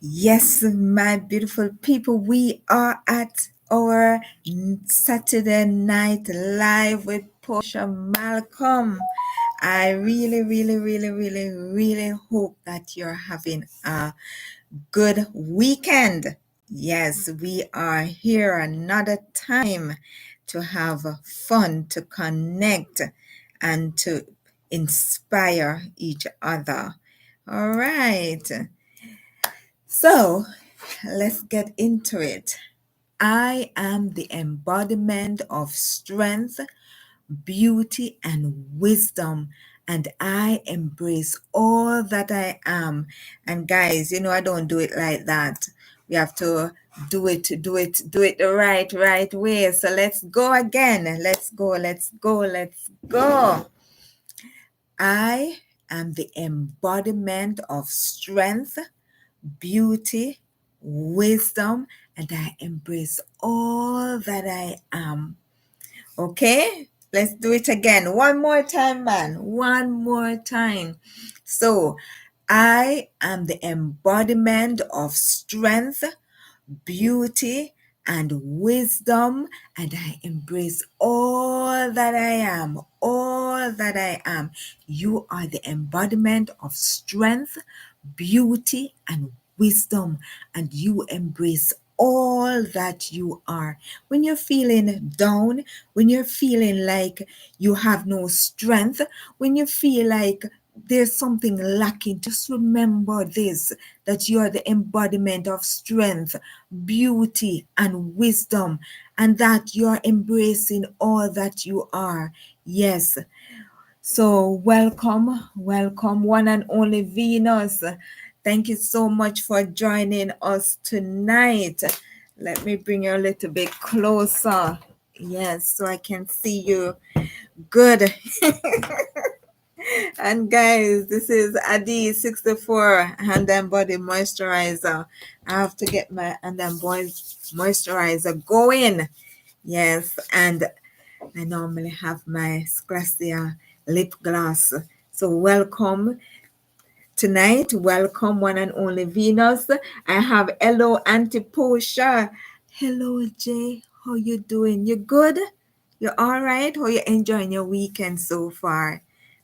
Yes, my beautiful people, we are at our Saturday night live with Posha Malcolm. I really hope that you're having a good weekend. Yes, we are here another time to have fun, to connect, and to inspire each other. All right. So let's get into it. I am the embodiment of strength, beauty, and wisdom, and I embrace all that I am. And guys, I don't do it like that. We have to do it the right way. So let's go again. Let's go. I am the embodiment of strength, beauty, wisdom, and I embrace all that I am. Okay? Let's do it again. One more time, man. One more time. So, I am the embodiment of strength, beauty, and wisdom, and I embrace all that I am. All that I am. You are the embodiment of strength, beauty, and wisdom, and you embrace all that you are. When you're feeling down, when you're feeling like you have no strength, when you feel like there's something lacking, just remember this, that you are the embodiment of strength, beauty, and wisdom, and that you're embracing all that you are. Yes. So welcome, one and only Venus. Thank you so much for joining us tonight. Let me bring you a little bit closer. Yes, so I can see you good. And guys, this is Adi 64 Hand and Body Moisturizer. I have to get my Hand and Body Moisturizer going. Yes, and I normally have my Sclassia lip gloss. So welcome tonight. Welcome one and only Venus. I have hello Auntie Posha. Hello Jay. How you doing? You good? You all right? How you enjoying your weekend so far?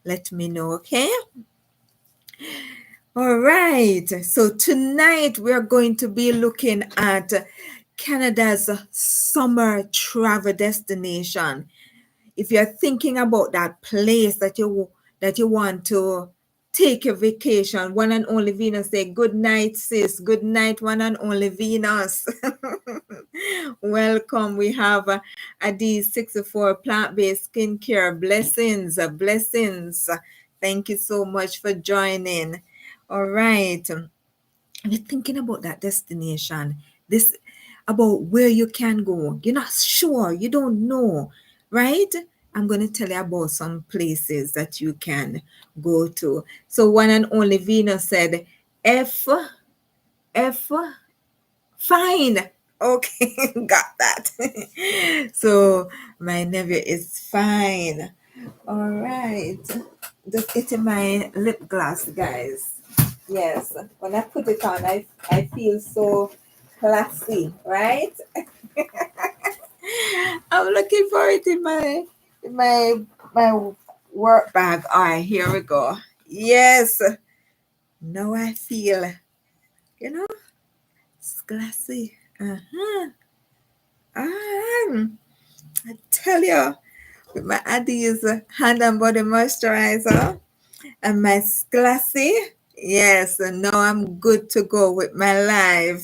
Let me know, okay? All right. So tonight we're going to be looking at Canada's summer travel destination. If you're thinking about that place that you want to take your vacation, one and only Venus say good night, sis. Good night, one and only Venus. Welcome. We have a D64 plant-based skincare. Blessings, blessings. Thank you so much for joining. All right. You're thinking about that destination, this about where you can go. You're not sure, you don't know, right? I'm going to tell you about some places that you can go to. So one and only Venus said, F, fine. Okay, got that. So my nephew is fine. All right. Just getting my lip gloss, guys. Yes, when I put it on, I feel so classy, right? I'm looking for it in my work bag. All right, here we go. Yes, now I feel, it's classy. I tell you, with my Adi's hand and body moisturizer and my classy. Yes, now I'm good to go with my life.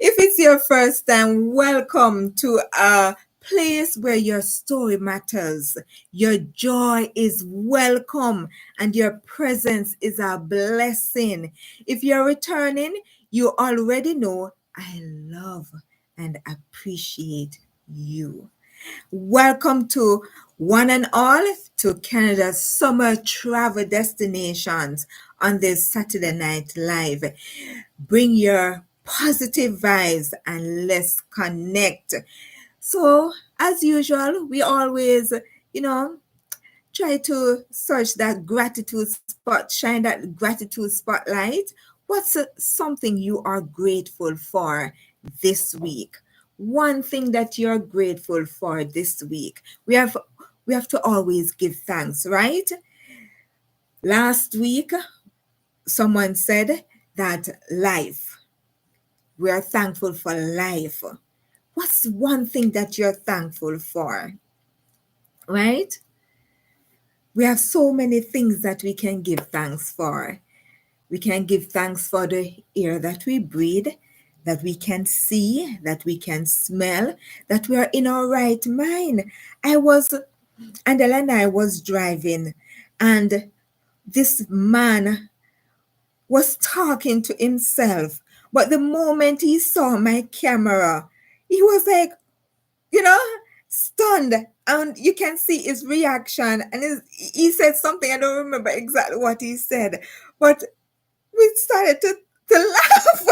If it's your first time, welcome to a place where your story matters. Your joy is welcome and your presence is a blessing. If you're returning, you already know I love and appreciate you. Welcome to one and all to Canada's summer travel destinations on this Saturday Night Live. Bring your positive vibes and let's connect. So, as usual, we always, try to search that gratitude spot, shine that gratitude spotlight. What's something you are grateful for this week? One thing that you're grateful for this week. We have to always give thanks, right? Last week, someone said that life. We are thankful for life. What's one thing that you're thankful for? Right? We have so many things that we can give thanks for. We can give thanks for the air that we breathe, that we can see, that we can smell, that we are in our right mind. Andela and I was driving, and this man was talking to himself. But the moment he saw my camera, he was like, you know, stunned. And you can see his reaction. And he said something, I don't remember exactly what he said, but we started to laugh.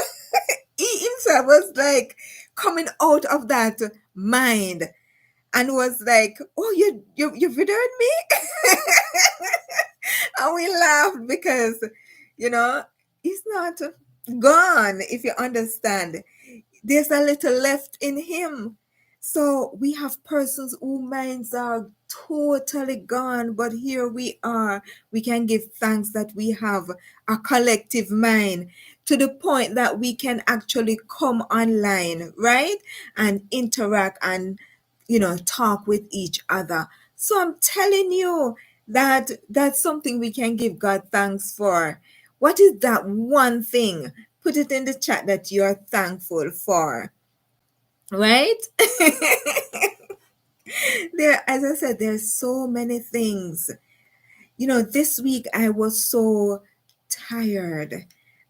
He himself was like coming out of that mind and was like, "Oh, you videoed me," and we laughed because, you know, he's not gone. If you understand, there's a little left in him. So we have persons whose minds are totally gone, but here we are. We can give thanks that we have a collective mind to the point that we can actually come online, right? And interact and, talk with each other. So I'm telling you that that's something we can give God thanks for. What is that one thing? Put it in the chat that you're thankful for, right? As I said, there's so many things. This week I was so tired.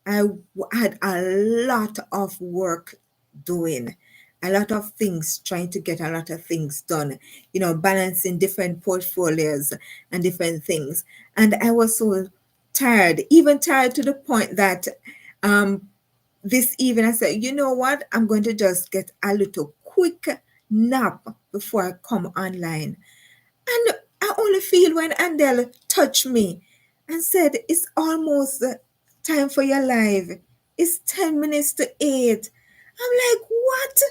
Had a lot of work doing, a lot of things, trying to get a lot of things done, balancing different portfolios and different things. And I was so tired, even tired to the point that this evening I said, you know what? I'm going to just get a little quick nap before I come online. And I only feel when Andel touched me and said, it's almost time for your live. It's 10 minutes to 8. I'm like, what?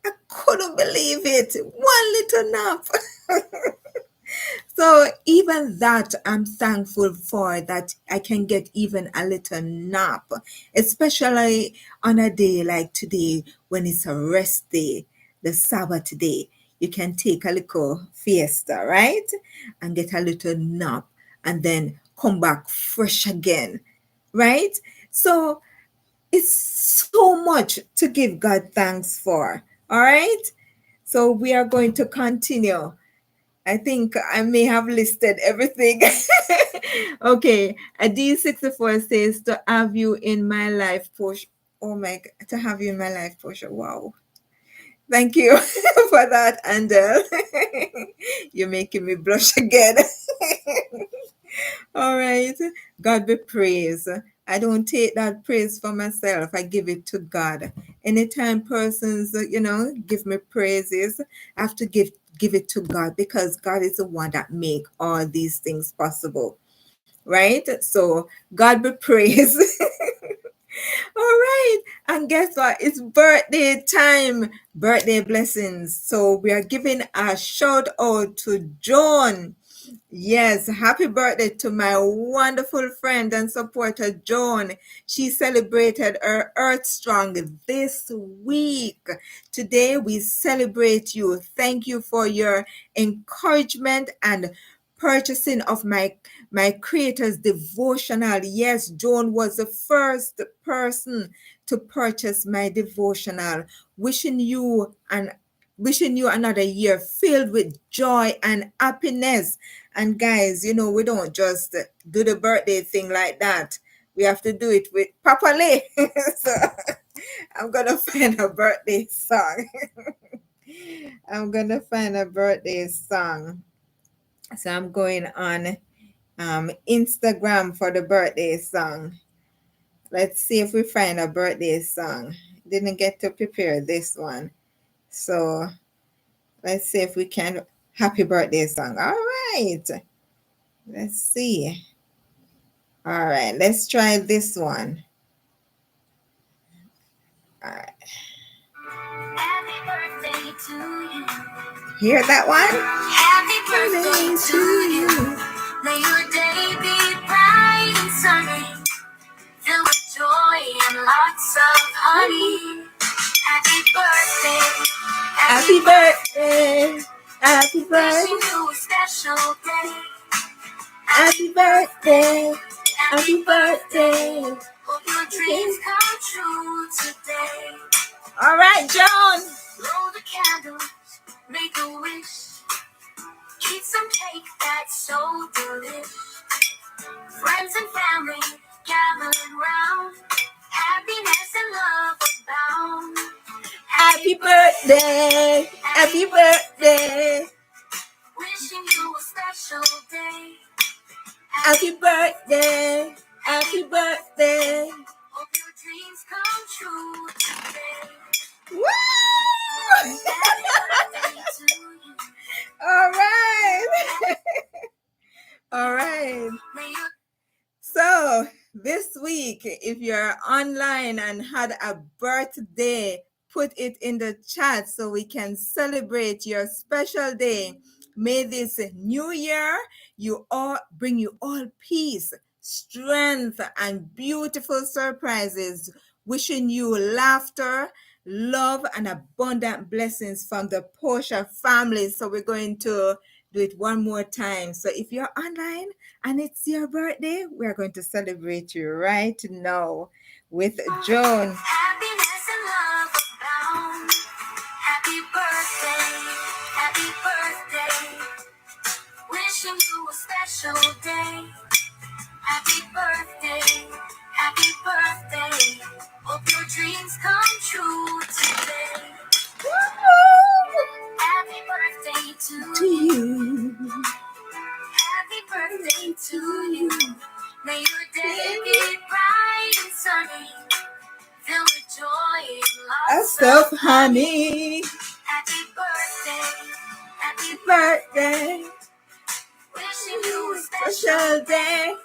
I couldn't believe it. One little nap. So even that, I'm thankful for that I can get even a little nap, especially on a day like today when it's a rest day, the Sabbath day. You can take a little fiesta, right? And get a little nap and then come back fresh again, right? So it's so much to give God thanks for, all right? So we are going to continue. I think I may have listed everything. Okay. A D64 says to have you in my life, Posha. Oh my God, to have you in my life, Posha. Wow. Thank you for that, Andel. You're making me blush again. All right. God be praised. I don't take that praise for myself. I give it to God. Anytime persons, give me praises, I have to give it to God because God is the one that make all these things possible. Right? So God be praised. All right. And guess what? It's birthday time. Birthday blessings. So we are giving a shout out to Joan. Yes, happy birthday to my wonderful friend and supporter, Joan. She celebrated her Earth Strong this week. Today, we celebrate you. Thank you for your encouragement and purchasing of my creator's devotional. Yes, Joan was the first person to purchase my devotional. Wishing you another year filled with joy and happiness. And guys, we don't just do the birthday thing like that. We have to do it with properly. So I'm gonna find a birthday song. I'm gonna find a birthday song. So I'm going on Instagram for the birthday song. Let's see if we find a birthday song. Didn't get to prepare this one. So let's see if we can. Happy birthday song. All right. Let's see. All right. Let's try this one. All right. Happy birthday to you. Hear that one? Happy birthday to you. May your day be bright and sunny, filled with joy and lots of honey. Happy birthday. Happy birthday. Happy birthday. Wishing you a special day. Happy birthday. Happy birthday. Hope your dreams come true today. All right, Joan. Blow the candles, make a wish. Eat some cake that's so delish. Friends and family gathered round. Happiness and love abound. Happy birthday. Happy birthday. Wishing you a special day. Happy birthday. Happy birthday. Hope your dreams come true today. Woo! Happy birthday to you. All right. All right. So this week, if you're online and had a birthday, put it in the chat so we can celebrate your special day. May this new year bring you all peace, strength, and beautiful surprises. Wishing you laughter, love, and abundant blessings from the Posha family. So we're going to do it one more time. So if you're online and it's your birthday, we're going to celebrate you right now with Joan. Happiness and love abound. Happy birthday. Happy birthday. Wishing you a special day. Happy birthday. Happy birthday. Hope your dreams come true today. Woo-hoo! Happy birthday to you. Happy birthday to you. May your day be bright and sunny, filled with joy and lots of honey. Happy birthday. Happy birthday. Wishing you a special day.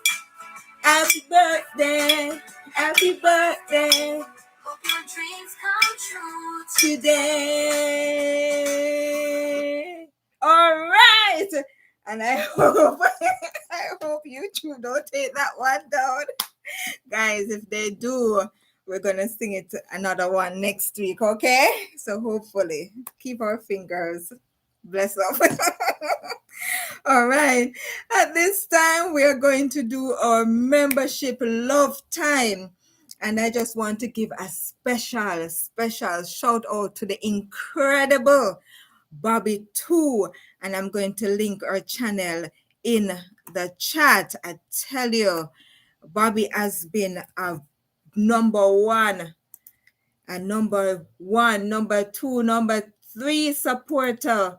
Happy birthday. Happy birthday. Hope your dreams come true today. All right. And I hope YouTube don't take that one down. Guys, if they do, we're going to sing it another one next week, okay? So hopefully, keep our fingers. Bless up. All right. At this time, we are going to do our membership love time. And I just want to give a special shout out to the incredible Bobby 2. And I'm going to link our channel in the chat. I tell you, Bobby has been a number one, number 2, number 3 supporter.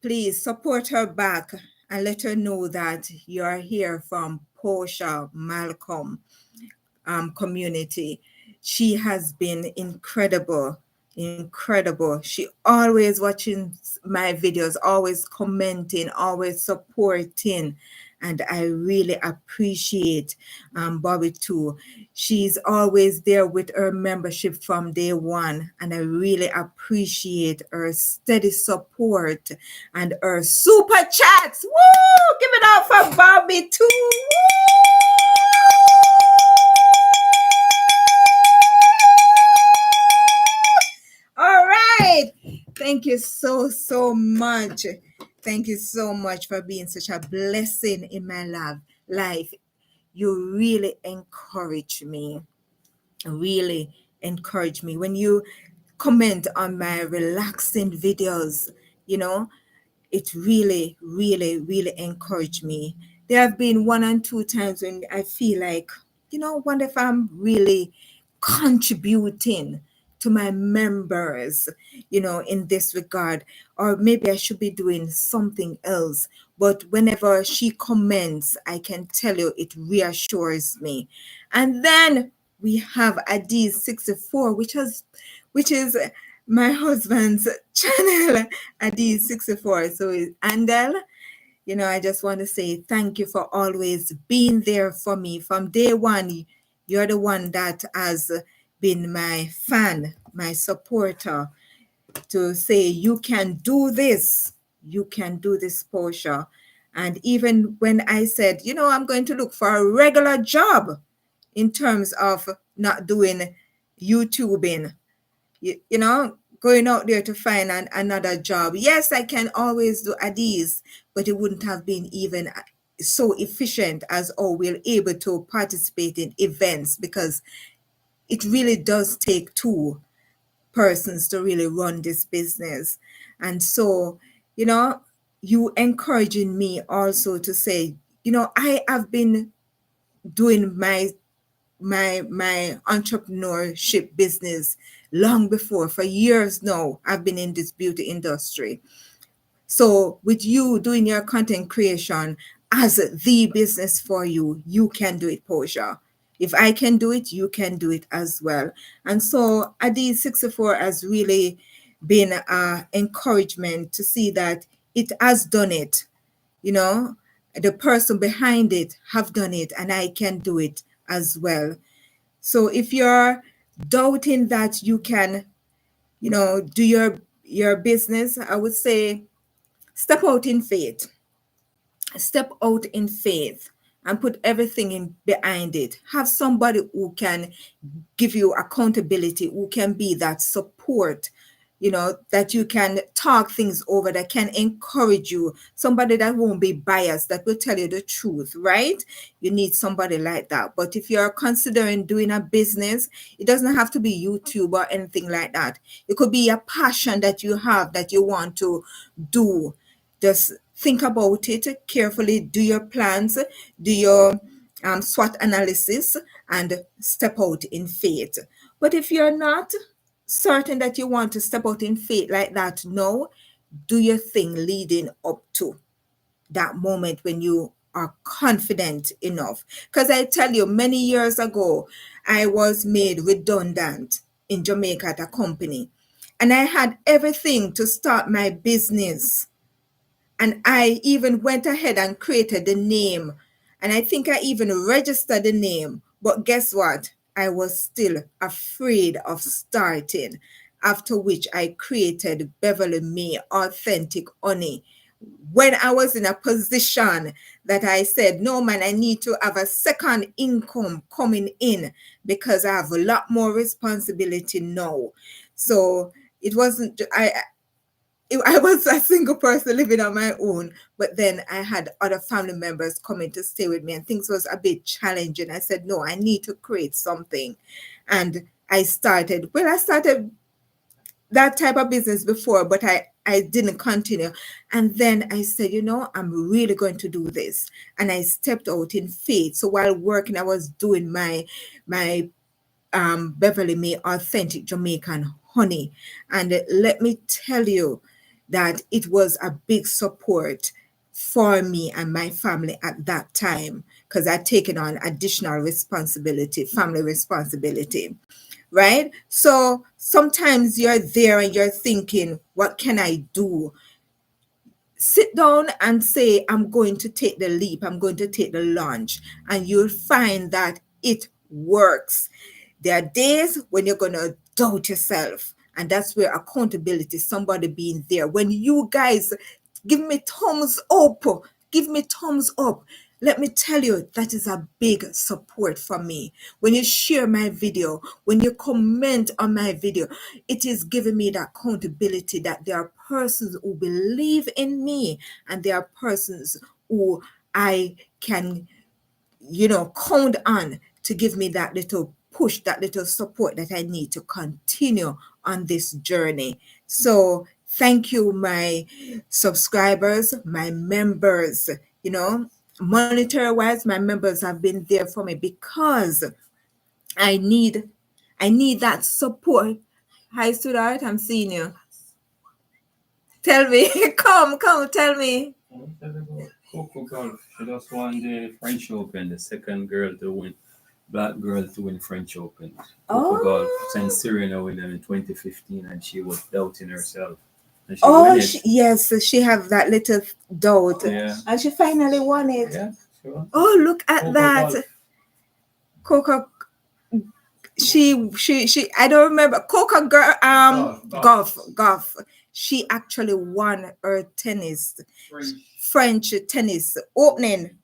Please support her back and let her know that you're here from Posha Malcolm community. She has been incredible. She always watching my videos, always commenting, always supporting. And I really appreciate Bobby too. She's always there with her membership from day one. And I really appreciate her steady support and her super chats. Woo! Give it up for Bobby too. Woo! All right. Thank you so much. Thank you so much for being such a blessing in my life. You really encourage me. Really encourage me. When you comment on my relaxing videos, it really encouraged me. There have been 1 and 2 times when I feel like, wonder if I'm really contributing to my members, in this regard, or maybe I should be doing something else. But whenever she comments, I can tell you it reassures me. And then we have Adiz 64, which is my husband's channel, Adiz 64. So Andel, I just want to say thank you for always being there for me from day one. You're the one that has been my fan, my supporter, to say, you can do this. You can do this, Portia. And even when I said, I'm going to look for a regular job in terms of not doing YouTubing, going out there to find another job. Yes, I can always do Addies, but it wouldn't have been even so efficient as we're able to participate in events, because it really does take two persons to really run this business. And so, you encouraging me also to say, I have been doing my entrepreneurship business long before. For years now, I've been in this beauty industry. So with you doing your content creation as the business for you, you can do it, Portia. If I can do it, you can do it as well. And so Adi 64 has really been an encouragement to see that it has done it. The person behind it have done it, and I can do it as well. So if you're doubting that you can, do your business, I would say step out in faith. Step out in faith and put everything in behind it. Have somebody who can give you accountability, who can be that support, that you can talk things over, that can encourage you, somebody that won't be biased, that will tell you the truth, right? You need somebody like that. But if you're considering doing a business, it doesn't have to be YouTube or anything like that. It could be a passion that you have that you want to do. Just think about it carefully, do your plans, do your SWOT analysis, and step out in faith. But if you're not certain that you want to step out in faith like that, no, do your thing leading up to that moment when you are confident enough. Because I tell you, many years ago, I was made redundant in Jamaica at a company, and I had everything to start my business. And I even went ahead and created the name. And I think I even registered the name. But guess what? I was still afraid of starting. After which I created Beverly May Authentic Honey. When I was in a position that I said, no, man, I need to have a second income coming in because I have a lot more responsibility now. So it wasn't, I was a single person living on my own, but then I had other family members coming to stay with me, and things was a bit challenging. I said, no, I need to create something. And I started that type of business before, but I didn't continue. And then I said, I'm really going to do this. And I stepped out in faith. So while working, I was doing my Beverly May Authentic Jamaican Honey. And let me tell you that it was a big support for me and my family at that time, because I'd taken on additional responsibility, family responsibility, right? So sometimes you're there and you're thinking, what can I do? Sit down and say, I'm going to take the leap, I'm going to take the launch, and you'll find that it works. There are days when you're going to doubt yourself, and that's where accountability, somebody being there. When you guys give me thumbs up, give me thumbs up. Let me tell you, that is a big support for me. When you share my video, when you comment on my video, it is giving me that accountability that there are persons who believe in me, and there are persons who I can, count on to give me that little push, that little support that I need to continue on this journey. So thank you, my subscribers, my members. Monetary wise, my members have been there for me because I need that support. Hi, sweetheart, I'm seeing you. Tell me, come, tell me. Coco Golf. She just won the French Open, the second girl to win, black girl to win French Open. Coco Golf. Since Serena won them in 2015, and she was doubting herself. And she won it. Yes, she have that little doubt. Yeah. And she finally won it. Yeah, she won. Oh, look at Coco that. Golf. Coco. she I don't remember. Coca girl, golf. She actually won her tennis, French tennis opening.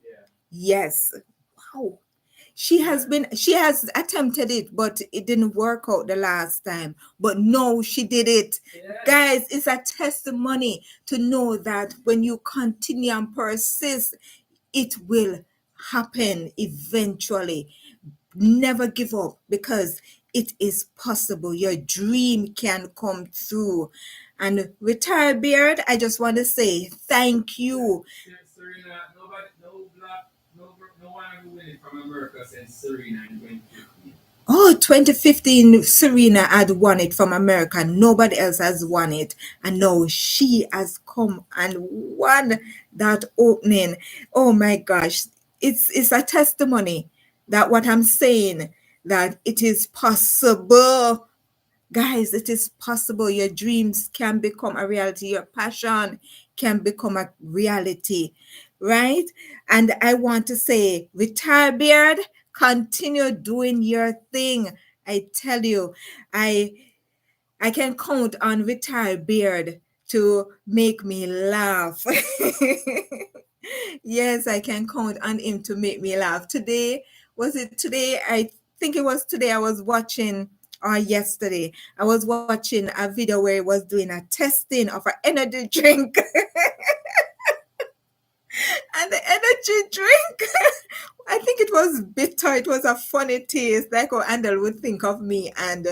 Yes. Wow. She has attempted it, but it didn't work out the last time. But no, she did it. Guys, it's a testimony to know that when you continue and persist, it will happen eventually. Never give up, because it is possible. Your dream can come through. And Retire Beard, I just want to say thank you. Serena, nobody, no black, no one ever win it from America since Serena in 2015. Oh, 2015, Serena had won it from America. Nobody else has won it. And now she has come and won that opening. Oh my gosh. It's a testimony that what I'm saying, that it is possible. Guys, it is possible. Your dreams can become a reality. Your passion can become a reality, right? And I want to say, Retire Beard, continue doing your thing. I tell you, I I can count on Retire Beard to make me laugh. Yes, I can count on him to make me laugh. Today, was it today? I think it was today. I was watching, or yesterday, I was watching a video where he was doing a testing of an energy drink. And the energy drink, I think it was bitter. It was a funny taste, like how Andel would think of me. And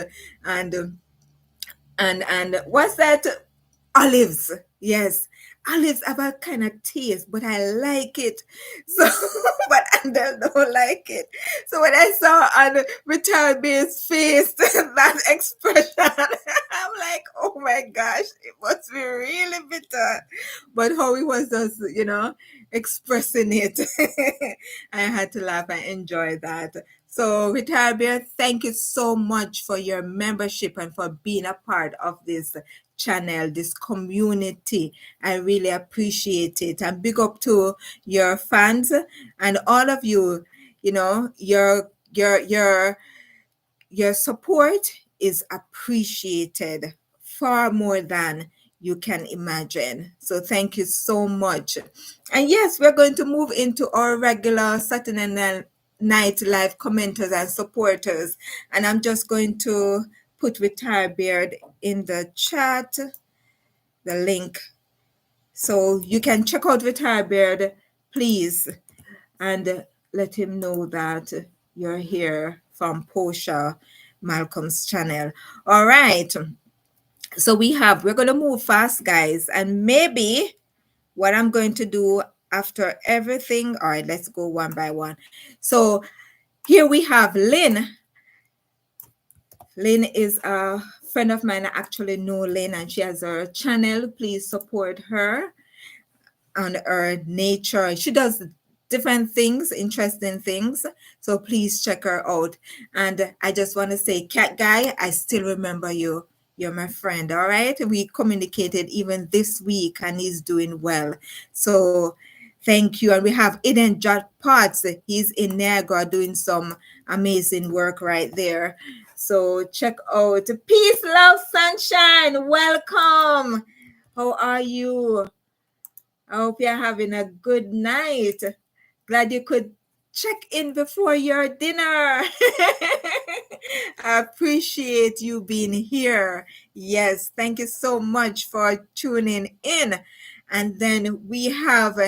and what's that? Olives. Yes, olives have a kind of taste, but I like it. So, but Andel don't like it. So when I saw on Retired Bear's face that expression, I'm like, oh my gosh, it must be really bitter. But how he was just, expressing it, I had to laugh and enjoy that. So, Retired Bear, thank you so much for your membership and for being a part of this channel, this community. I really appreciate it. And big up to your fans and all of you. Your support is appreciated far more than you can imagine. So thank you so much. And yes, we're going to move into our regular Saturday night live commenters and supporters. And I'm just going to put Retire Beard in the chat, the link. So you can check out Retire Beard, please, and let him know that you're here from Posha Malcolm's channel. All right. So we're going to move fast, guys. And maybe what I'm going to do after everything, all right, let's go one by one. So here we have Lynn. Lynn is a friend of mine. I actually know Lynn, and she has her channel. Please support her on her nature. She does different things, interesting things. So please check her out. And I just want to say, Cat Guy, I still remember you. You're my friend, all right? We communicated even this week, and he's doing well. So thank you. And we have Eden Jot Potts. He's in Niagara doing some amazing work right there. So check out Peace, Love, Sunshine. Welcome. How are you? I hope you're having a good night. Glad you could check in before your dinner. I appreciate you being here. Yes, thank you so much for tuning in. And then we have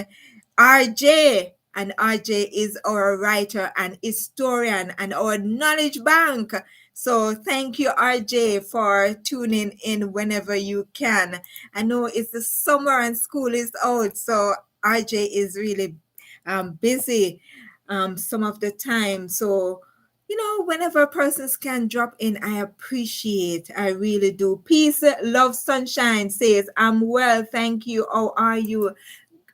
RJ, and RJ is our writer and historian and our knowledge bank. So thank you, RJ, for tuning in whenever you can. I know it's the summer and school is out, so RJ is really busy some of the time. So, whenever persons can drop in, I appreciate. I really do. Peace, love, sunshine says, I'm well, thank you. How are you?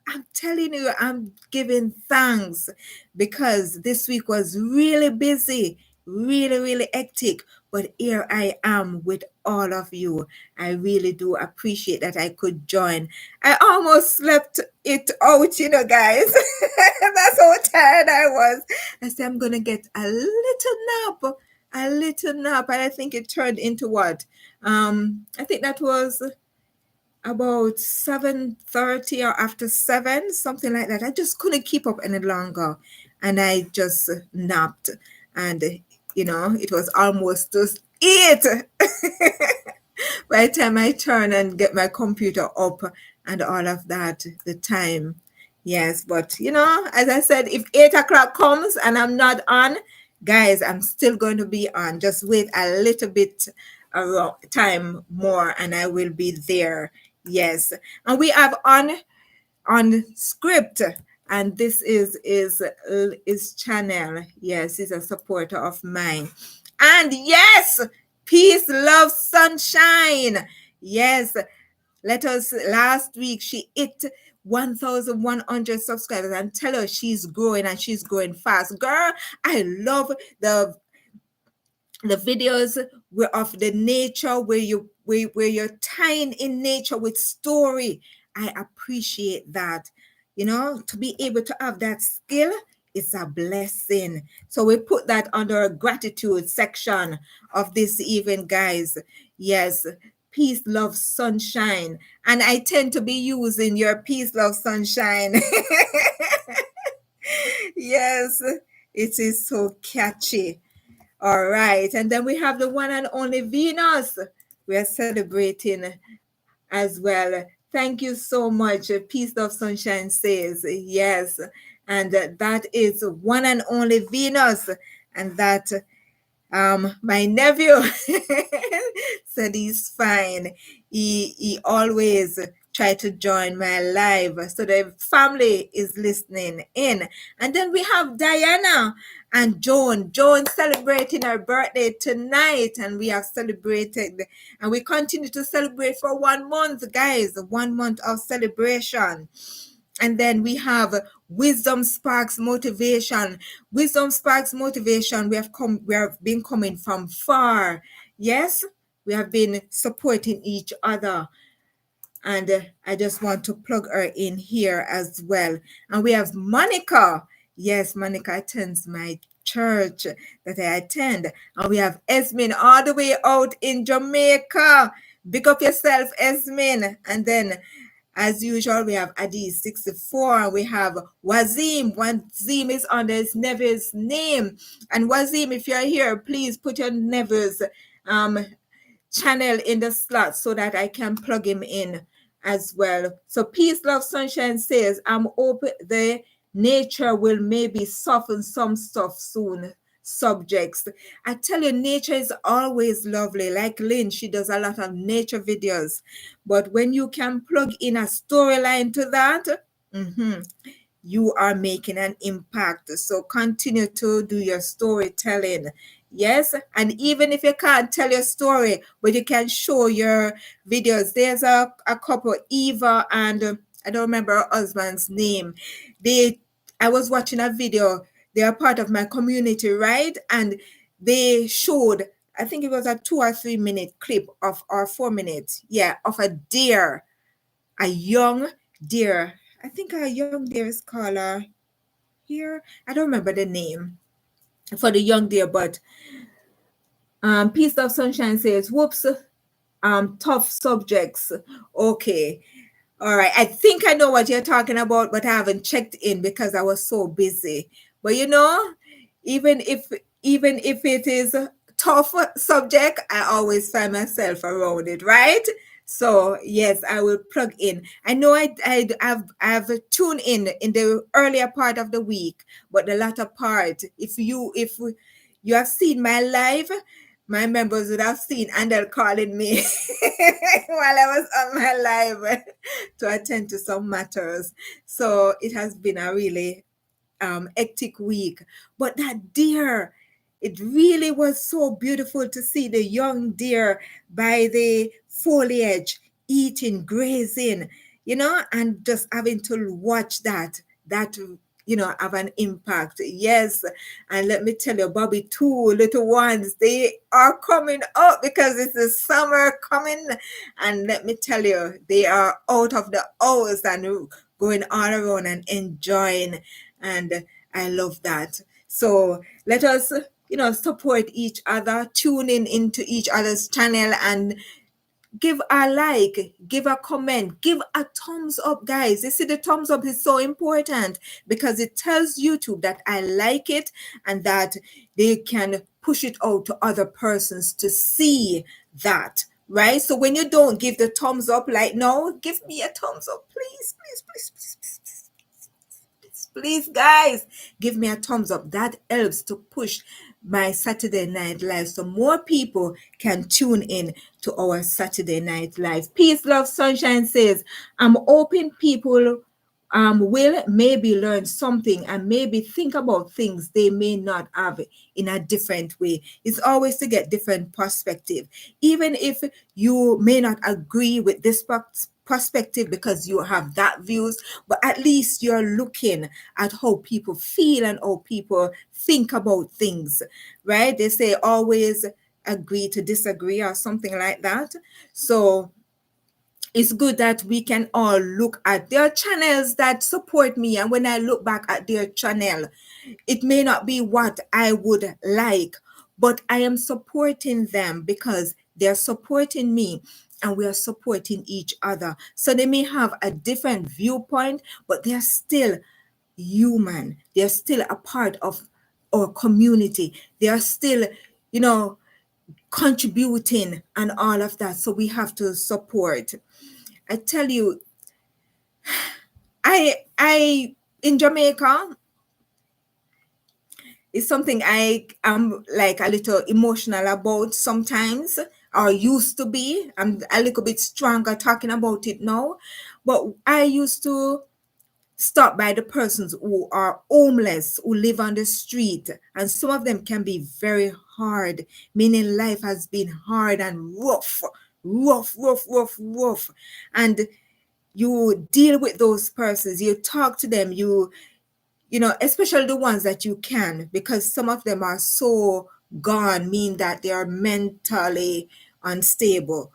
I'm telling you, I'm giving thanks because this week was really busy, really, really hectic. But here I am with all of you. I really do appreciate that I could join. I almost slept it out, guys. That's how tired I was. I said, I'm going to get a little nap. a little nap, and I think it turned into what? I think that was about 7:30 or after 7, something like that. I just couldn't keep up any longer, and I just napped, and it was almost just 8 by the time I turn and get my computer up and all of that, the time. Yes, but as I said, if 8 o'clock comes and I'm not on, guys, I'm still going to be on. Just wait a little bit around time more and I will be there. Yes. And we have on script, and this is channel. Yes, he's a supporter of mine. And yes, peace, love, sunshine. Yes, last week she hit 1,100 subscribers, and tell her she's growing, and she's growing fast. Girl, I love the videos of the nature where you're tying in nature with story. I appreciate that. To be able to have that skill, it's a blessing. So we put that under a gratitude section of this evening, guys. Yes, peace, love, sunshine. And I tend to be using your peace, love, sunshine. Yes, it is so catchy. All right. And then we have the one and only Venus. We are celebrating as well. Thank you so much. Peace of Sunshine says yes. And that is one and only Venus. And that my nephew said he's fine. He always try to join my live, so the family is listening in. And then we have Diana and Joan celebrating her birthday tonight, and we have celebrated, and we continue to celebrate for 1 month, guys. 1 month of celebration. And then we have Wisdom Sparks Motivation. Wisdom Sparks Motivation. We have been coming from far. Yes, we have been supporting each other. And I just want to plug her in here as well. And we have Monica. Yes, Monica attends my church that I attend. And we have Esmin all the way out in Jamaica. Big up yourself, Esmin. And then, as usual, we have Adi 64. We have Wazim. Wazim is under his nephew's name. And Wazim, if you're here, please put your nephew's channel in the slot so that I can plug him in as well. So Peace, Love, Sunshine says, I'm open. The nature will maybe soften some stuff soon. Subjects. I tell you, nature is always lovely. Like Lynn, she does a lot of nature videos. But when you can plug in a storyline to that, you are making an impact. So continue to do your storytelling. Yes. And even if you can't tell your story, but you can show your videos. There's a couple, Eva and I don't remember her husband's name. I was watching a video. They are part of my community, right? And they showed, I think it was a 2 or 3 minute clip of, or 4 minutes, of a deer, a young deer. I think a young deer is called here. I don't remember the name for the young deer, but Peace of Sunshine says, whoops, tough subjects. Okay. All right. I think I know what you're talking about, but I haven't checked in because I was so busy. But even if it is a tough subject, I always find myself around it, right? So yes, I will plug in. I know I've tuned in the earlier part of the week, but the latter part, if you have seen my live, my members would have seen Andel calling me while I was on my live to attend to some matters. So it has been a really hectic week. But that deer, it really was so beautiful to see the young deer by the foliage eating, grazing, and just having to watch that have an impact. Yes. And let me tell you, Bobby, 2 little ones, they are coming up because it's the summer coming. And let me tell you, they are out of the house and going all around and enjoying. And I love that. So let us support each other, tune in into each other's channel, and give a like, give a comment, give a thumbs up, guys. You see, the thumbs up is so important because it tells YouTube that I like it and that they can push it out to other persons to see that, right? So when you don't give the thumbs up, like, no, give me a thumbs up, please, please, please, please, please, please. Please, guys, give me a thumbs up. That helps to push my Saturday Night Live so more people can tune in to our Saturday Night Live. Peace, love, sunshine says, I'm hoping people will maybe learn something and maybe think about things they may not have in a different way. It's always to get different perspective. Even if you may not agree with this perspective because you have that views, but at least you're looking at how people feel and how people think about things, right? They say always agree to disagree or something like that. So it's good that we can all look at their channels that support me. And when I look back at their channel, it may not be what I would like, but I am supporting them because they're supporting me and we are supporting each other. So they may have a different viewpoint, but they're still human. They're still a part of our community. They are still, contributing and all of that. So we have to support. I tell you, I in Jamaica, it's something I am like a little emotional about sometimes, or used to be. I'm a little bit stronger talking about it now. But I used to stop by the persons who are homeless, who live on the street. And some of them can be very hard, meaning life has been hard and rough, rough, rough, rough, rough. And you deal with those persons, you talk to them, especially the ones that you can, because some of them are so gone, mean that they are mentally unstable.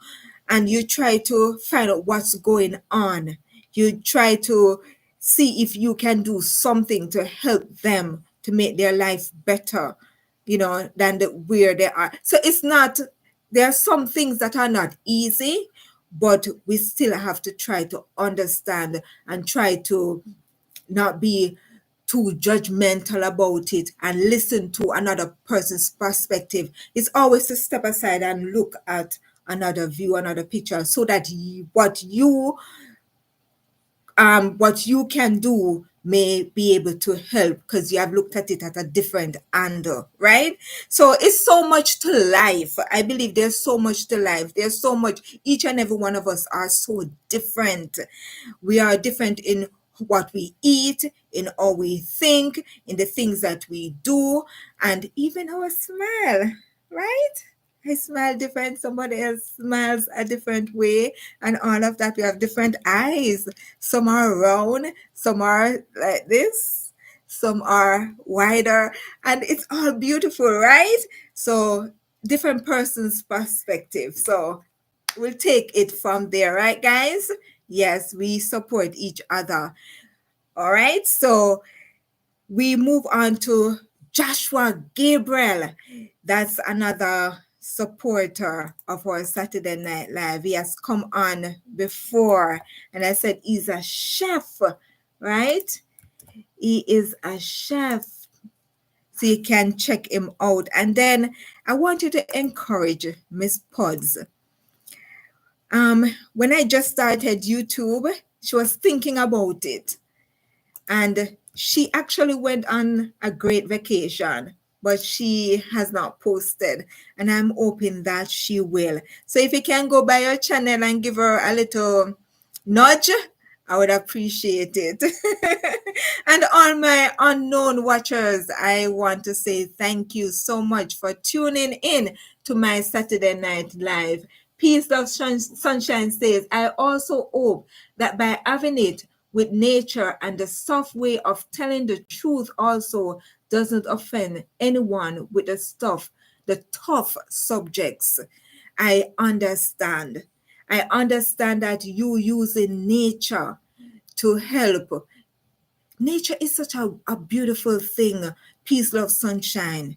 And you try to find out what's going on. You try to see if you can do something to help them to make their life better, than where they are. So it's not, there are some things that are not easy, but we still have to try to understand and try to not be too judgmental about it and listen to another person's perspective. It's always to step aside and look at another view, another picture, so that what you can do may be able to help because you have looked at it at a different angle, right? So it's so much to life. I believe there's so much to life. There's so much. Each and every one of us are so different. We are different in what we eat, in how we think, in the things that we do, and even our smile, right? I smile different, somebody else smiles a different way, and all of that. We have different eyes. Some are round, some are like this, some are wider, and it's all beautiful, right? So, different person's perspective. So, we'll take it from there, right, guys? Yes, we support each other. All right, so we move on to Joshua Gabriel. That's another supporter of our Saturday Night Live. He has come on before, and I said he's a chef, right? He is a chef. So you can check him out. And then I want you to encourage Miss Pods. When I just started YouTube, she was thinking about it. And she actually went on a great vacation, but she has not posted. And I'm hoping that she will. So if you can go by her channel and give her a little nudge, I would appreciate it. And all my unknown watchers, I want to say thank you so much for tuning in to my Saturday Night Live. Peace of Sunshine says, I also hope that by having it with nature and the soft way of telling the truth also doesn't offend anyone with the tough subjects. I understand. I understand that you using nature to help. Nature is such a beautiful thing. Peace, love, sunshine.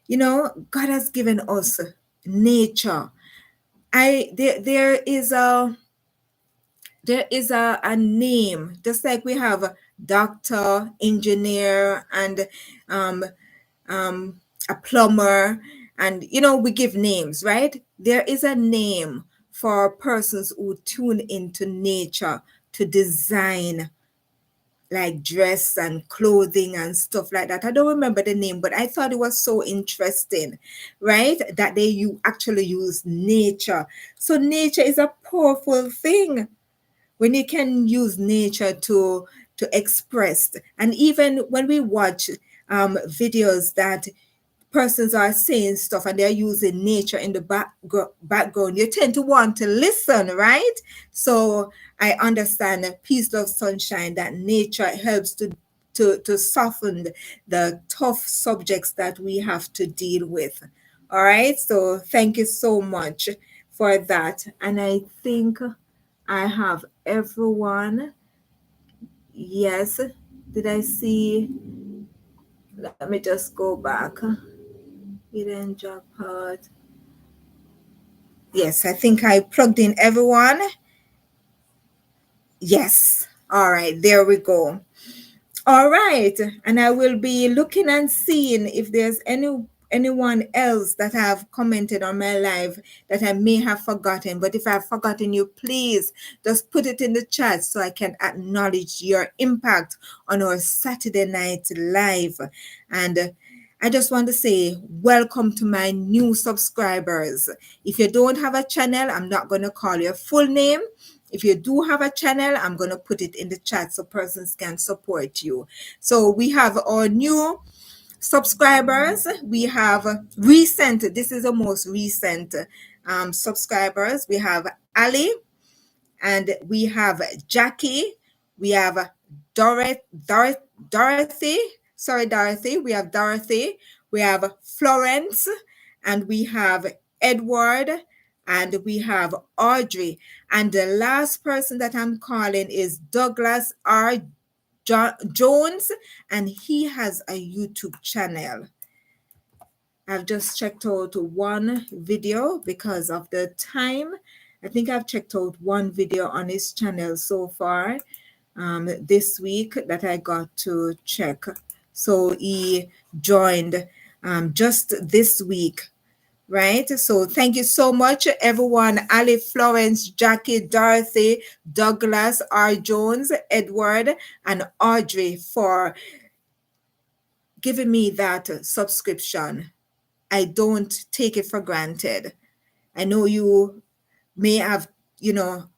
God has given us nature. There is a name, just like we have a doctor, engineer, and um, a plumber, and we give names, right? There is a name for persons who tune into nature to design like dress and clothing and stuff like that. I don't remember the name, but I thought it was so interesting, right? That you actually use nature. So nature is a powerful thing when you can use nature to express. And even when we watch videos that persons are saying stuff and they're using nature in the background, you tend to want to listen, right? So I understand that peace, love, sunshine, that nature helps to soften the tough subjects that we have to deal with. All right. So thank you so much for that. And I think I have everyone. Yes. Did I see? Let me just go back. Hidden jackpot. Yes, I think I plugged in everyone. Yes. All right, there we go. All right, and I will be looking and seeing if there's anyone else that have commented on my live that I may have forgotten. But if I've forgotten you, please just put it in the chat so I can acknowledge your impact on our Saturday night live. And I just want to say welcome to my new subscribers. If you don't have a channel, I'm not going to call your full name. If you do have a channel, I'm going to put it in the chat so persons can support you. So we have our new subscribers. We have recent, this is the most recent subscribers. We have Ali, and we have Jackie. We have Dorothy. Sorry, Dorothy. We have Dorothy. We have Florence, and we have Edward, and we have Audrey. And the last person that I'm calling is Douglas R. Jones, and he has a YouTube channel. I've just checked out one video because of the time. I think I've checked out one video on his channel so far this week that I got to check. So he joined just this week, right? So thank you so much, everyone. Ali, Florence, Jackie, Dorothy, Douglas, R. Jones, Edward, and Audrey for giving me that subscription. I don't take it for granted. I know you may have,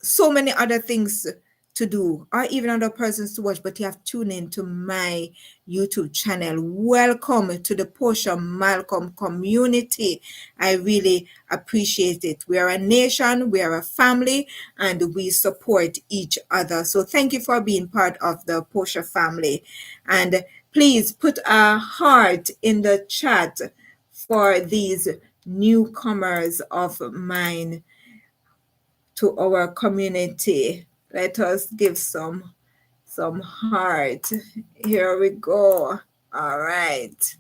so many other things to do or even other persons to watch, but you have tuned in to my YouTube channel. Welcome to the Posha Malcolm community. I really appreciate it. We are a nation, we are a family, and we support each other. So thank you for being part of the Posha family. And please put a heart in the chat for these newcomers of mine to our community. Let us give some heart. Here we go. All right.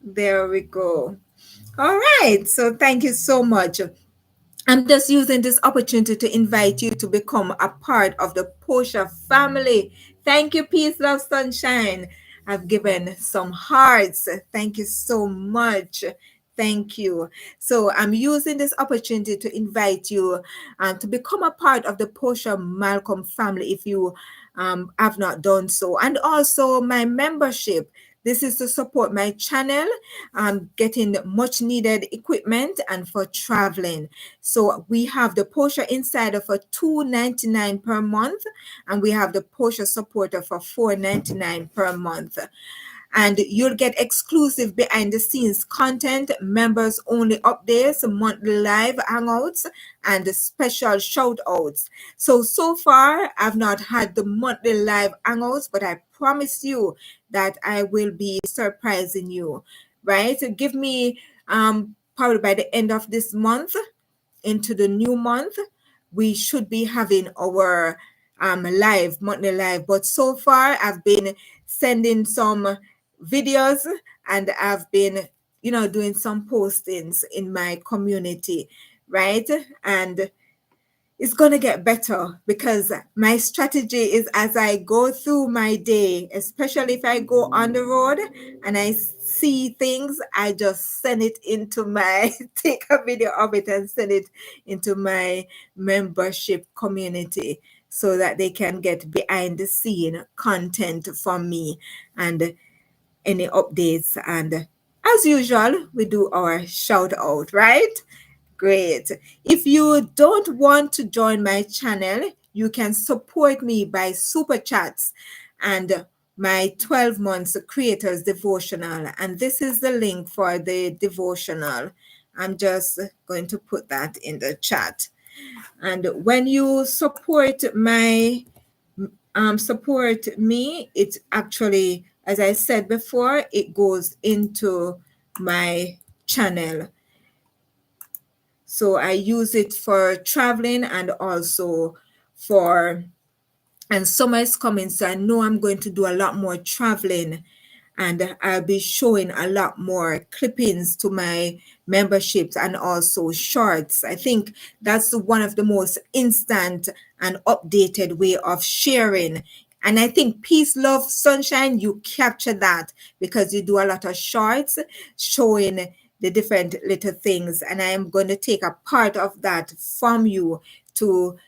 There we go. All right. So thank you so much. I'm just using this opportunity to invite you to become a part of the Posha family. Thank you, peace, love, sunshine. I've given some hearts. Thank you so much. Thank you. So I'm using this opportunity to invite you to become a part of the Posha Malcolm family if you have not done so. And also my membership. This is to support my channel, getting much needed equipment and for traveling. So we have the Posha Insider for $2.99 per month, and we have the Posha Supporter for $4.99 per month. And you'll get exclusive behind the scenes content, members only updates, monthly live hangouts, and special shout outs. So far, I've not had the monthly live hangouts, but I promise you that I will be surprising you, right? Give me probably by the end of this month into the new month, we should be having our monthly live. But so far, I've been sending some videos, and I've been, doing some postings in my community, right? And it's going to get better because my strategy is as I go through my day, especially if I go on the road and I see things, I just send it into my, take a video of it and send it into my membership community so that they can get behind the scene content from me and any updates. And as usual, we do our shout out, right? Great. If you don't want to join my channel, you can support me by super chats and my 12 months creators devotional. And this is the link for the devotional. I'm just going to put that in the chat. And when you support me, it actually, as I said before, it goes into my channel. So I use it for traveling and also for, and summer is coming, so I know I'm going to do a lot more traveling and I'll be showing a lot more clippings to my memberships and also shorts. I think that's one of the most instant and updated way of sharing. And I think Peace, Love, Sunshine, you capture that because you do a lot of shorts showing the different little things. And I am going to take a part of that from you to,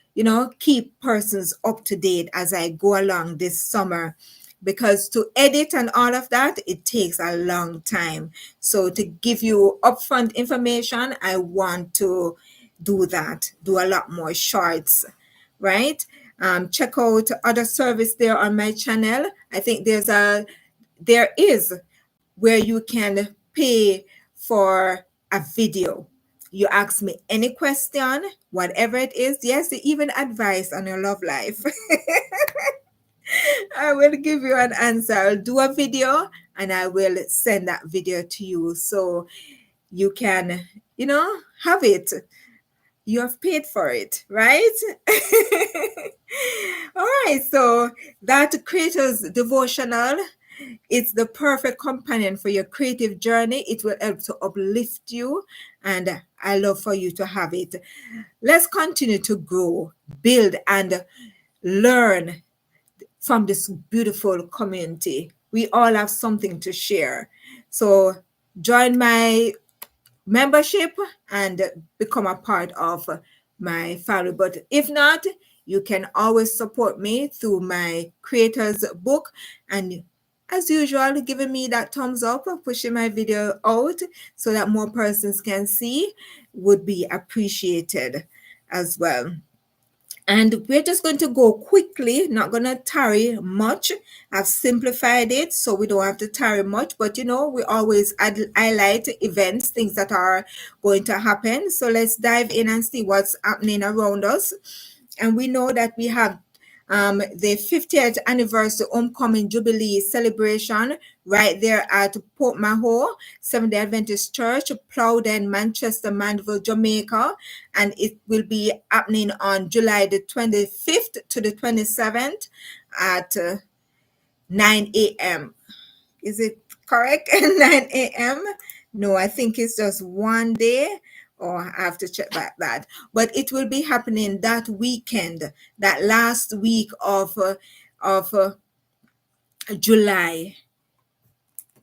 keep persons up to date as I go along this summer, because to edit and all of that, it takes a long time. So to give you upfront information, I want to do that, do a lot more shorts, right? Check out other service there on my channel. I think there is where you can pay for a video. You ask me any question, whatever it is. Yes, even advice on your love life. I will give you an answer. I'll do a video and I will send that video to you so you can, have it. You have paid for it, right? All right. So that creator's devotional, it's the perfect companion for your creative journey. It will help to uplift you, and I love for you to have it. Let's continue to grow, build, and learn from this beautiful community. We all have something to share. So join my membership and become a part of my family. But if not, you can always support me through my creators book, and as usual, giving me that thumbs up, pushing my video out so that more persons can see would be appreciated as well. And we're just going to go quickly, not going to tarry much. I've simplified it so we don't have to tarry much, but we always highlight events, things that are going to happen. So let's dive in and see what's happening around us. And we know that we have the 50th anniversary homecoming jubilee celebration right there at Port Mahon, Seventh-day Adventist Church, Plowden, Manchester, Mandeville, Jamaica. And it will be happening on July the 25th to the 27th at 9 a.m. Is it correct? 9 a.m.? No, I think it's just one day. Or I have to check back that. But it will be happening that weekend, that last week of July.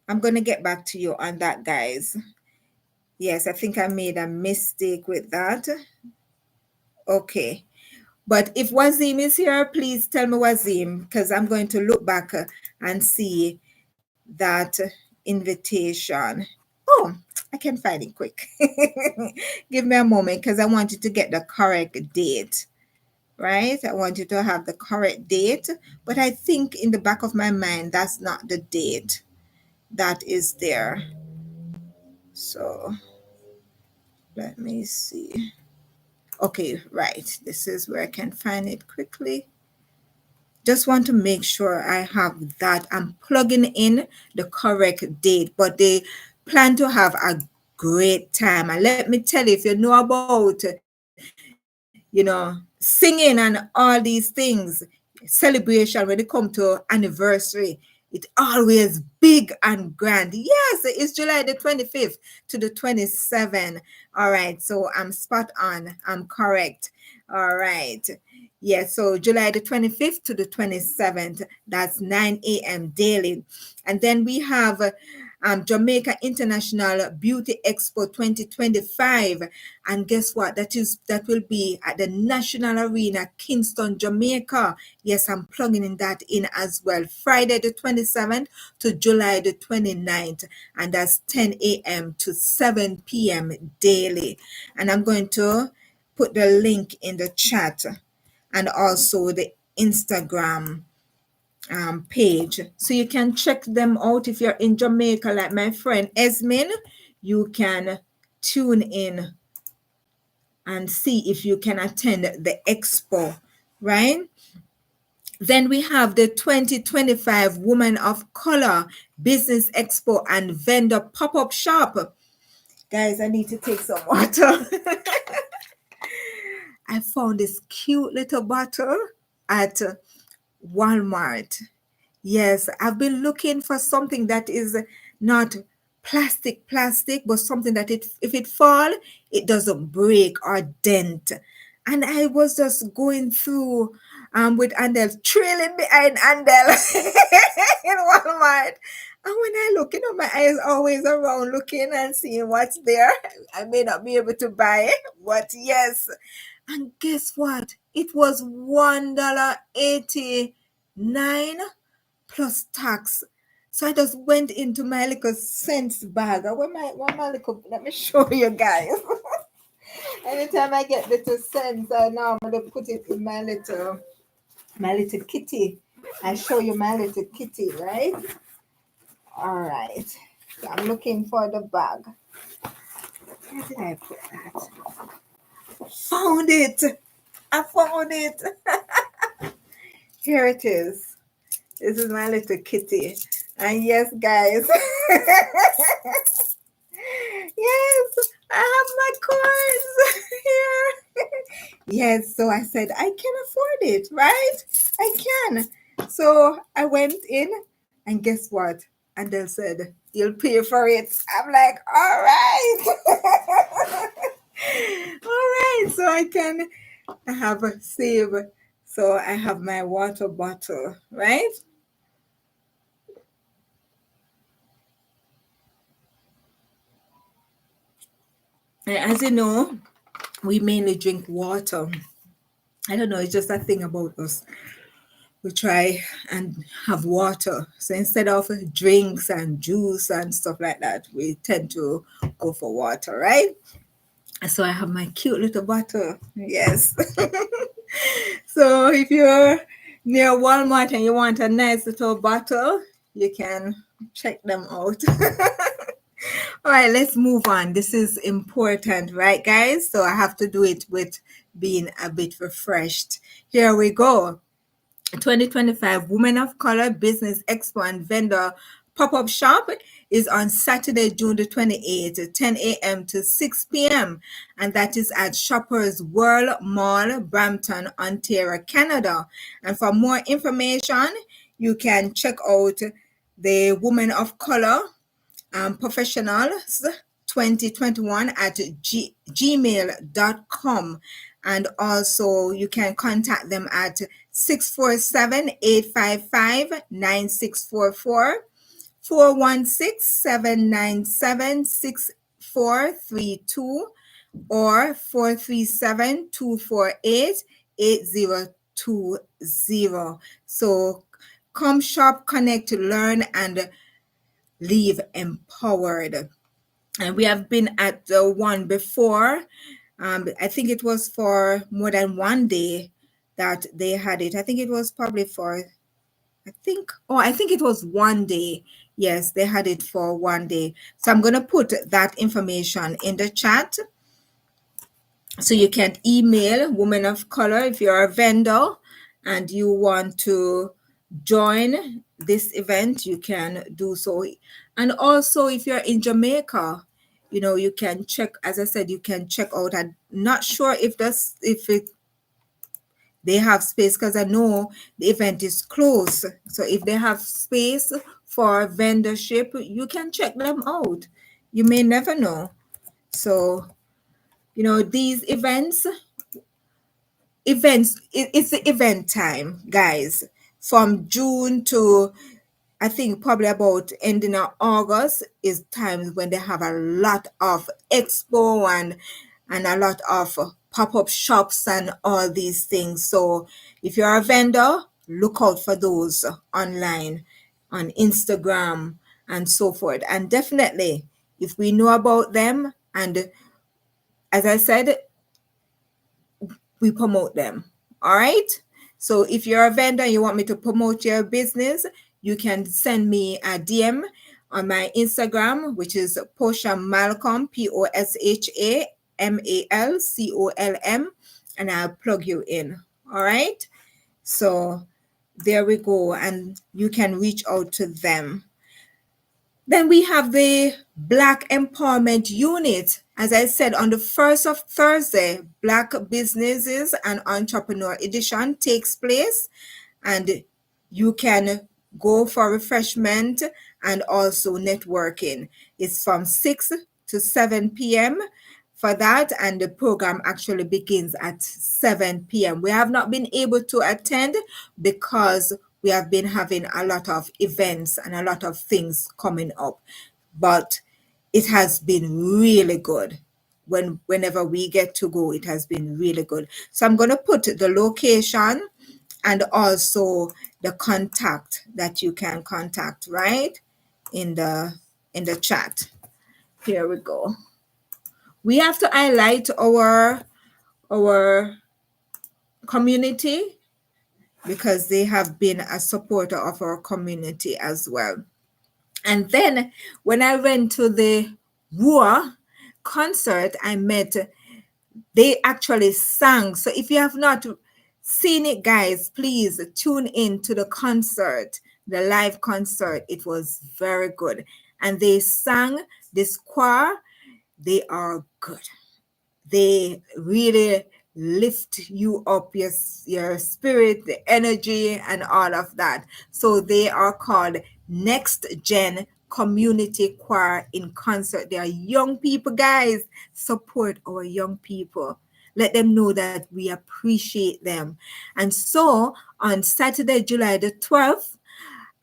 I'm going to get back to you on that, guys. Yes, I think I made a mistake with that. Okay. But if Wazim is here, please tell me Wazim, because I'm going to look back and see that invitation. Oh, I can find it quick. Give me a moment because I want you to get the correct date, right? I want you to have the correct date, but I think in the back of my mind, that's not the date that is there. So let me see. Okay, right. This is where I can find it quickly. Just want to make sure I have that. I'm plugging in the correct date, but they plan to have a great time. And let me tell you, if you know about, singing and all these things, celebration when it comes to anniversary, It always big and grand. Yes, it's July the 25th to the 27th. All right, so I'm spot on. I'm correct. All right. Yes, so July the 25th to the 27th. That's 9 a.m. daily. And then we have Jamaica International Beauty Expo 2025. And guess what? That will be at the National Arena, Kingston, Jamaica. Yes, I'm plugging in that in as well. Friday the 27th to July the 29th. And that's 10 a.m. to 7 p.m. daily. And I'm going to put the link in the chat and also the Instagram page, so you can check them out. If you're in Jamaica, like my friend Esmin, you can tune in and see if you can attend the expo, right? Then we have the 2025 Women of Color Business Expo and Vendor Pop-Up Shop. Guys, I need to take some water. I found this cute little bottle at Walmart. Yes, I've been looking for something that is not plastic, but something that if it fall, it doesn't break or dent. And I was just going through with Andel, trailing behind Andel in Walmart. And when I look, my eyes always around looking and seeing what's there. I may not be able to buy it, but yes. And guess what? It was $1.89 plus tax. So I just went into my little cents bag. Where my little, let me show you guys. Anytime I get little cents, I normally put it in my little kitty. I show you my little kitty, right? All right. So I'm looking for the bag. Where did I put that? Found it. I found it. Here it is. This is my little kitty. And yes, guys. Yes, I have my coins here. Yes, so I said, I can afford it, right? I can. So I went in, and guess what? And they said, you'll pay for it. I'm like, all right. All right, so I have a save. So I have my water bottle, right? And as you know, we mainly drink water. I don't know, it's just a thing about us. We try and have water. So instead of drinks and juice and stuff like that, we tend to go for water, right? So I have my cute little bottle. Yes. So if you're near Walmart and you want a nice little bottle, you can check them out. All right, let's move on. This is important, right, guys? So I have to do it with being a bit refreshed. Here we go. 2025 Women of Color Business Expo and Vendor Pop-Up Shop is on Saturday, June the 28th, 10 a.m. to 6 p.m. And that is at Shoppers World Mall, Brampton, Ontario, Canada. And for more information, you can check out the Women of Color Professionals 2021 at gmail.com. And also you can contact them at 647-855-9644, 416-797-6432, or 437-248-8020. So come shop, connect, learn, and leave empowered. And we have been at the one before. I think it was for more than one day that they had it. I think it was probably for, I think it was one day. Yes, they had it for one day. So I'm going to put that information in the chat. So you can email Women of Color if you're a vendor and you want to join this event, you can do so. And also if you're in Jamaica, you can check, as I said, you can check out. I'm not sure if the they have space, because I know the event is close. So if they have space for vendorship, you can check them out. You may never know. So, these it's the event time, guys, from June to, I think, probably about ending of August is times when they have a lot of expo and a lot of pop-up shops and all these things. So if you're a vendor, look out for those online on Instagram and so forth. And definitely, if we know about them, and as I said, we promote them. All right. So if you're a vendor and you want me to promote your business, you can send me a DM on my Instagram, which is Posha Malcolm, POSHA MALCOLM, and I'll plug you in. All right. So there we go. And you can reach out to them. Then we have the Black Empowerment Unit. As I said, on the first of Thursday, Black Businesses and Entrepreneur Edition takes place, and you can go for refreshment and also networking. It's from 6 to 7 p.m. for that, and the program actually begins at 7 p.m. We have not been able to attend because we have been having a lot of events and a lot of things coming up, but it has been really good. Whenever we get to go, it has been really good. So I'm going to put the location and also the contact that you can contact, right, in the chat. Here we go. We have to highlight our community because they have been a supporter of our community as well. And then when I went to the Roar concert, they actually sang. So if you have not seen it, guys, please tune in to the concert, the live concert. It was very good. And they sang, this choir, they are good. They really lift you up, your spirit, the energy, and all of that. So they are called Next Gen Community Choir in Concert. They are young people, guys. Support our young people. Let them know that we appreciate them. And so on Saturday, July the 12th,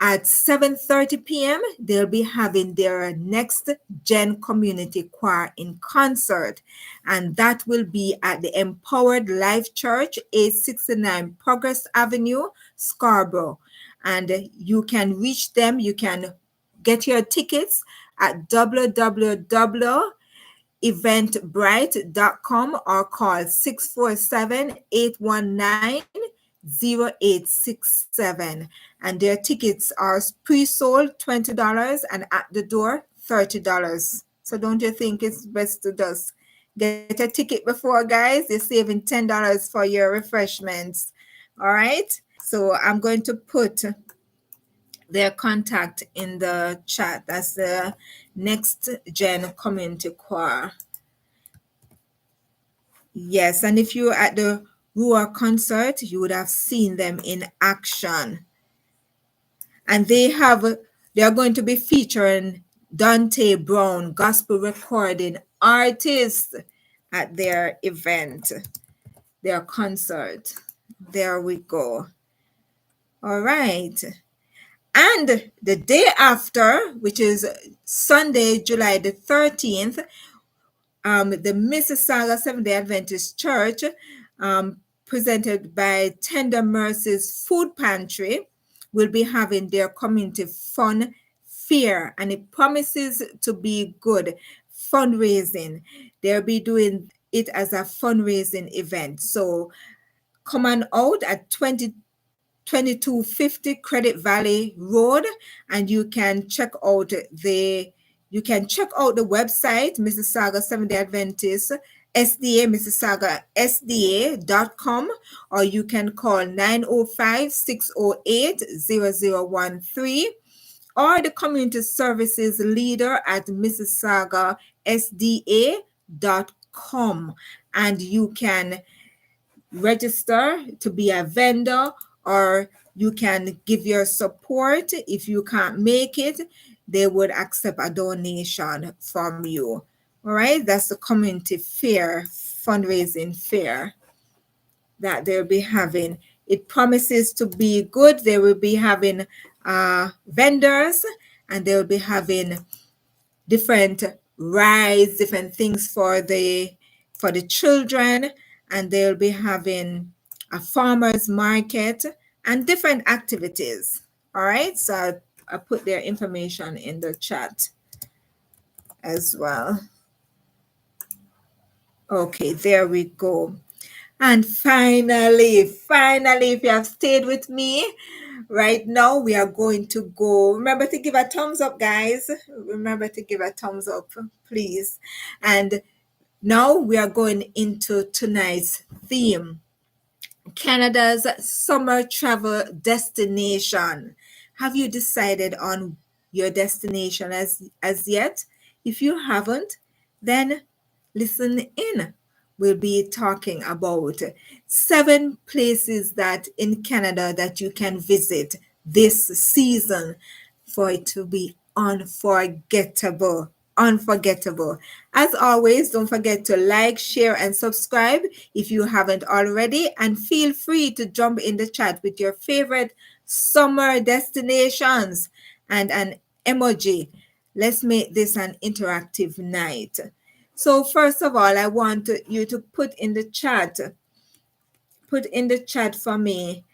at 7:30 p.m., they'll be having their Next Gen Community Choir in concert, and that will be at the Empowered Life Church, 869 Progress Avenue, Scarborough. And you can reach them, you can get your tickets at www.eventbrite.com or call 647-819-0867. And their tickets are pre-sold $20 and at the door $30. So don't you think it's best to just get a ticket before, guys? You're saving $10 for your refreshments. All right. So I'm going to put their contact in the chat. That's the Next Gen Community Choir. Yes, and if you were at the Roar concert, you would have seen them in action. And they are going to be featuring Dante Brown, gospel recording artist, at their event, their concert. There we go. All right. And the day after, which is Sunday, July the 13th, the Mississauga Seventh-day Adventist Church, presented by Tender Mercies Food Pantry, will be having their community fun fair, and it promises to be good fundraising. They'll be doing it as a fundraising event. So come on out at 2250 Credit Valley Road, and you can check out the website, Mississauga Seventh-day Adventist SDA, MississaugaSDA.com, or you can call 905-608-0013, or the community services leader at MississaugaSDA.com, and you can register to be a vendor, or you can give your support. If you can't make it, they would accept a donation from you. All right, that's the community fair, fundraising fair that they'll be having. It promises to be good. They will be having vendors, and they'll be having different rides, different things for the children, and they'll be having a farmers market and different activities. All right, so I put their information in the chat as well. Okay, there we go. And finally, if you have stayed with me, right now we are going to go. Remember to give a thumbs up, guys. Remember to give a thumbs up, please. And now we are going into tonight's theme, Canada's summer travel destination. Have you decided on your destination as yet? If you haven't, then listen in. We'll be talking about 7 places that in Canada that you can visit this season for it to be unforgettable. Unforgettable. As always, don't forget to like, share, and subscribe if you haven't already. And feel free to jump in the chat with your favorite summer destinations and an emoji. Let's make this an interactive night. So first of all, I want you to put in the chat for me,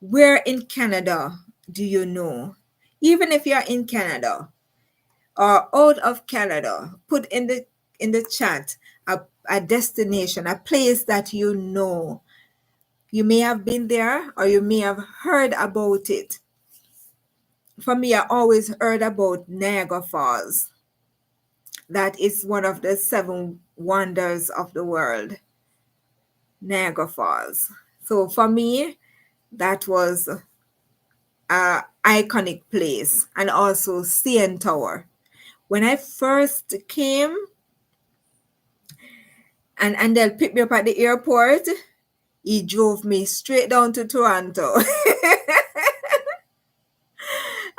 where in Canada do you know? Even if you're in Canada or out of Canada, put in the chat a destination, a place that you know. You may have been there or you may have heard about it. For me, I always heard about Niagara Falls. That is one of the 7 wonders of the world. Niagara Falls. So for me, that was a iconic place, and also CN Tower. When I first came, and they'll pick me up at the airport, he drove me straight down to Toronto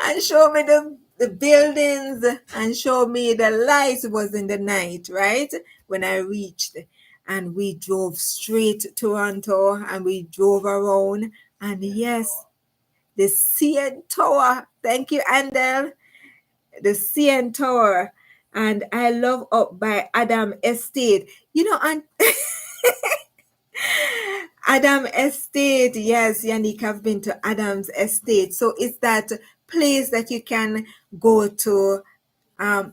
and showed me the buildings and showed me the lights. It was in the night, right? When I reached, and we drove straight to Toronto and we drove around, and yes, the CN Tower. Thank you, Andel. The CN Tower. And I love up by Adam Estate. You know, and Adam Estate. Yes, Yannick, I've been to Adam's Estate. So it's that place that you can go to. Huh?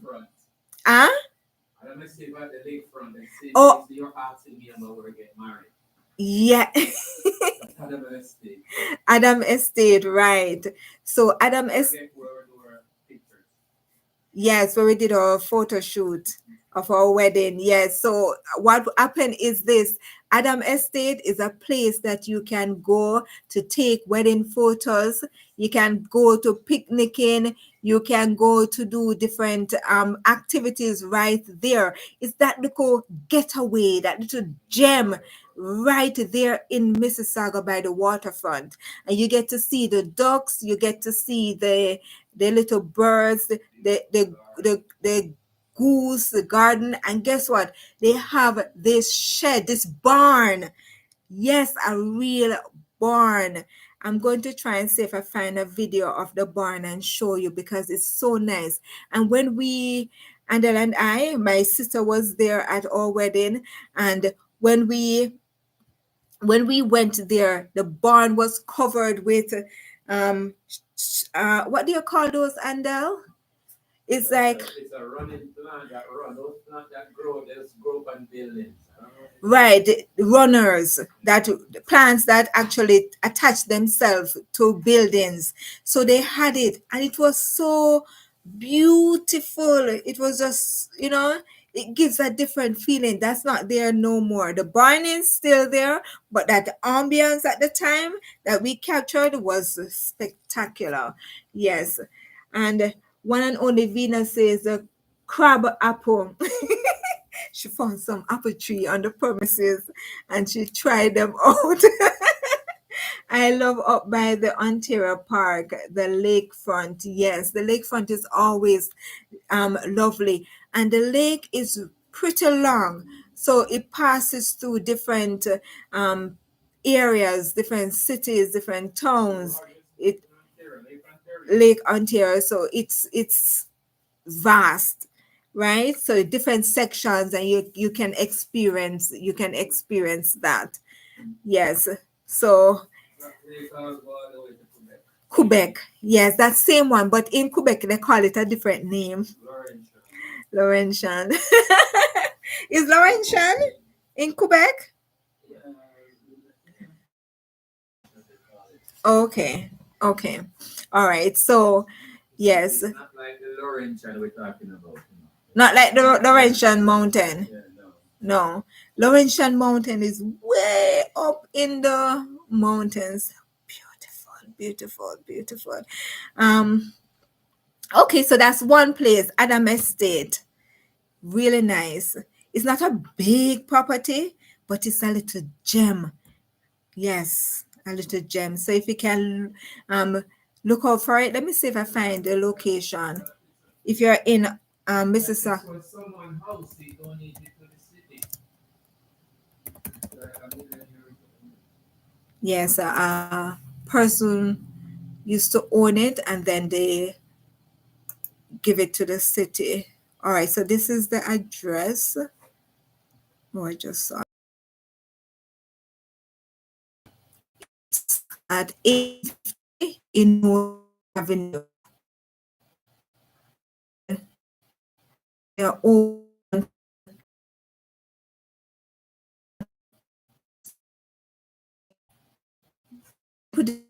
Adam Estate by the lakefront. Oh, you're asking me about where we get married. Yeah. Adam Estate. Adam Estate, right. So Adam Estate. Yes, where we did our photo shoot of our wedding. Yes. So what happened is this. Adam Estate is a place that you can go to take wedding photos. You can go to picnicking. You can go to do different activities right there. It's that little getaway, that little gem right there in Mississauga by the waterfront. And you get to see the ducks, you get to see the little birds, the goose, the garden, and guess what? They have this shed, this barn. Yes, a real barn. I'm going to try and see if I find a video of the barn and show you, because it's so nice. And when Andel and I, my sister was there at our wedding, and when we went there, the barn was covered with what do you call those, Andel? It's like it's a running plant that run. Those plants that grow, there's grow on buildings. Right, runners, that plants that actually attach themselves to buildings. So they had it, and it was so beautiful. It was just, it gives a different feeling. That's not there no more. The barn is still there, but that ambience at the time that we captured was spectacular. Yes. And one and only Venus says the crab apple. she found some apple tree on the premises and she tried them out. I love up by the Ontario Park, the lakefront. Yes, the lakefront is always lovely, and the lake is pretty long, so it passes through different um, areas, different cities, different towns. It Lake Ontario, so it's vast, right? So different sections, and you can experience that. Yes. So Quebec, yes, that same one, but in Quebec they call it a different name. Laurentian. Is Laurentian in Quebec? Okay. Okay. All right. So, yes. Not like the Laurentian we're talking about. Not like the Laurentian Mountain. No. Laurentian Mountain is way up in the mountains. Beautiful, beautiful, beautiful. Um, okay, so that's one place, Adam Estate. Really nice. It's not a big property, but it's a little gem. Yes, a little gem. So if you can look out for it, let me see if I find the location. If you're in Mississauga. For someone house, they donated to the city. Yes, a person used to own it and then they give it to the city. All right, so this is the address. Oh, I just saw at 850 in North Avenue. They're all put it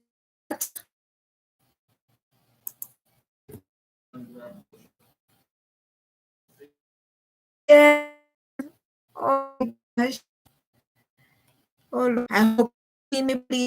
there. Oh my gosh. Oh, Lord. I hope you see me, please.